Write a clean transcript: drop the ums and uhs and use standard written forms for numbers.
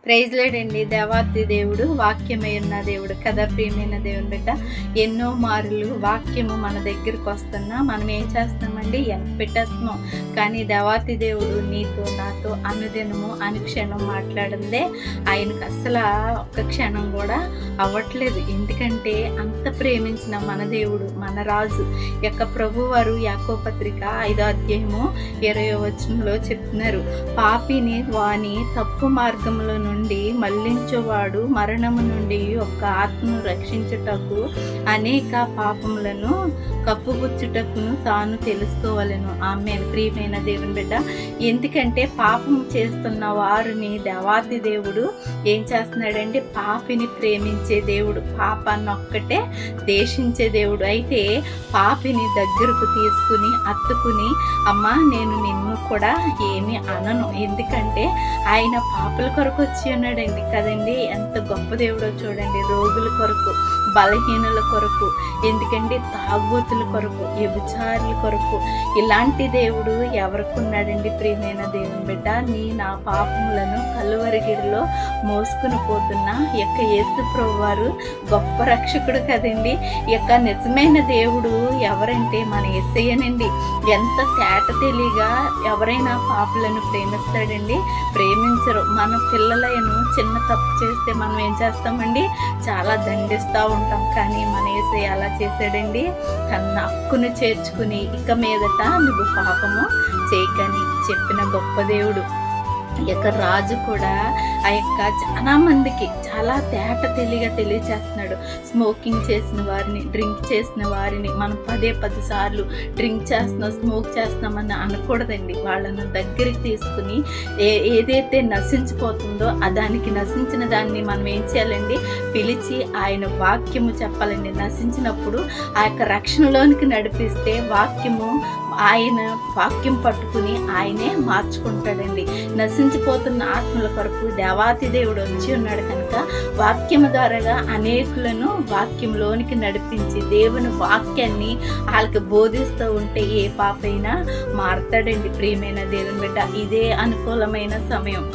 Praise లేడండి. దేవాతి దేవుడు వాక్యమై ఉన్న దేవుడు కదా ప్రియమైన దేవుని బిడ్డ. ఎన్నో మారులు వాక్యము మన దగ్గరికి వస్తున్నా మనం ఏం చేస్తున్నామండి, వెనక పెట్టేస్తున్నాం. కానీ దేవాతి దేవుడు నీతో నాతో అనుదినము అనుక్షణం మాట్లాడిందే ఆయనకు అసలు ఒక్క క్షణం కూడా అవ్వట్లేదు. ఎందుకంటే అంత ప్రేమించిన మన దేవుడు, మన రాజు యొక్క ప్రభువారు యాకోబు పత్రిక 5వ అధ్యాయము 20వ వచనంలో చెప్తున్నారు, పాపిని వాని తప్పు మార్గంలో నుండి మళ్లించువాడు మరణము నుండి ఒక ఆత్మను రక్షించుటకు అనేక పాపములను కప్పుపుచ్చుటకును తాను తెలుసుకోవాలను. ఆమేన్. ప్రియమైన దేవుని బిడ్డ, ఎందుకంటే పాపం చేస్తున్న వారిని దేవాతి దేవుడు ఏం చేస్తున్నాడంటే పాపిని ప్రేమించే దేవుడు, పాపాన్ని ఒక్కటే దేశించే దేవుడు. అయితే పాపిని దగ్గరకు తీసుకుని అత్తుకుని, అమ్మా నేను నిన్ను కూడా ఏమి అనను, ఎందుకంటే ఆయన పాపుల కొరకు వచ్చి ఉన్నాడండి కదండి. ఎంత గొప్ప దేవుడో చూడండి. రోగుల కొరకు, బలహీనుల కొరకు, ఎందుకంటే తాగుబోతుల కొరకు, వ్యభిచారుల కొరకు, ఇలాంటి దేవుడు ఎవరికి ఉన్నాడండి ప్రియమైన దేవుని బిడ్డ. నా పాపములను కలువరిగిరిలో మోసుకుని పోతున్న యొక్క యేసు ప్రభువారు గొప్ప రక్షకుడు కదండి. యొక్క నిజమైన దేవుడు ఎవరంటే మన యేసయ్యనండి. ఎంత తేట తెలియగా ఎవరైనా పాపులను ప్రేమిస్తాడండి? ప్రేమించరు. మన పిల్లలను చిన్న తప్పు చేస్తే మనం ఏం చేస్తామండి, చాలా దండిస్తూ ఉంటాం. కానీ మన యేసయ్య అలా చేశాడండి. తన హక్కును చేర్చుకుని ఇక మీదట నువ్వు పాపము చేయకని చెప్పిన గొప్ప దేవుడు. ఈ యొక్క రాజు కూడా ఆ యొక్క చాలా మందికి చాలా తేట తెలియచేస్తున్నాడు. స్మోకింగ్ చేసిన వారిని, డ్రింక్ చేసిన వారిని మనం 10 సార్లు డ్రింక్ చేస్తున్నాం, స్మోక్ చేస్తున్నామని అనకూడదండి. వాళ్ళను దగ్గరికి తీసుకుని ఏదైతే నశించిపోతుందో దానికి నశించిన దాన్ని మనం ఏం చేయాలండి, పిలిచి ఆయన వాక్యము చెప్పాలండి. నశించినప్పుడు ఆ యొక్క రక్షణలోనికి నడిపిస్తే ఆయన వాక్యం పట్టుకుని ఆయనే మార్చుకుంటాడండి. నశించిపోతున్న ఆత్మల కొరకు దేవాతి దేవుడు వచ్చి ఉన్నాడు కనుక వాక్యము ద్వారాగా అనేకులను వాక్యంలోనికి నడిపించి దేవుని వాక్యాన్ని వాళ్ళకి బోధిస్తూ ఉంటే ఏ పాపైనా మారతాడండి. ప్రియమైన దేవుని బిడ్డ, ఇదే అనుకూలమైన సమయం.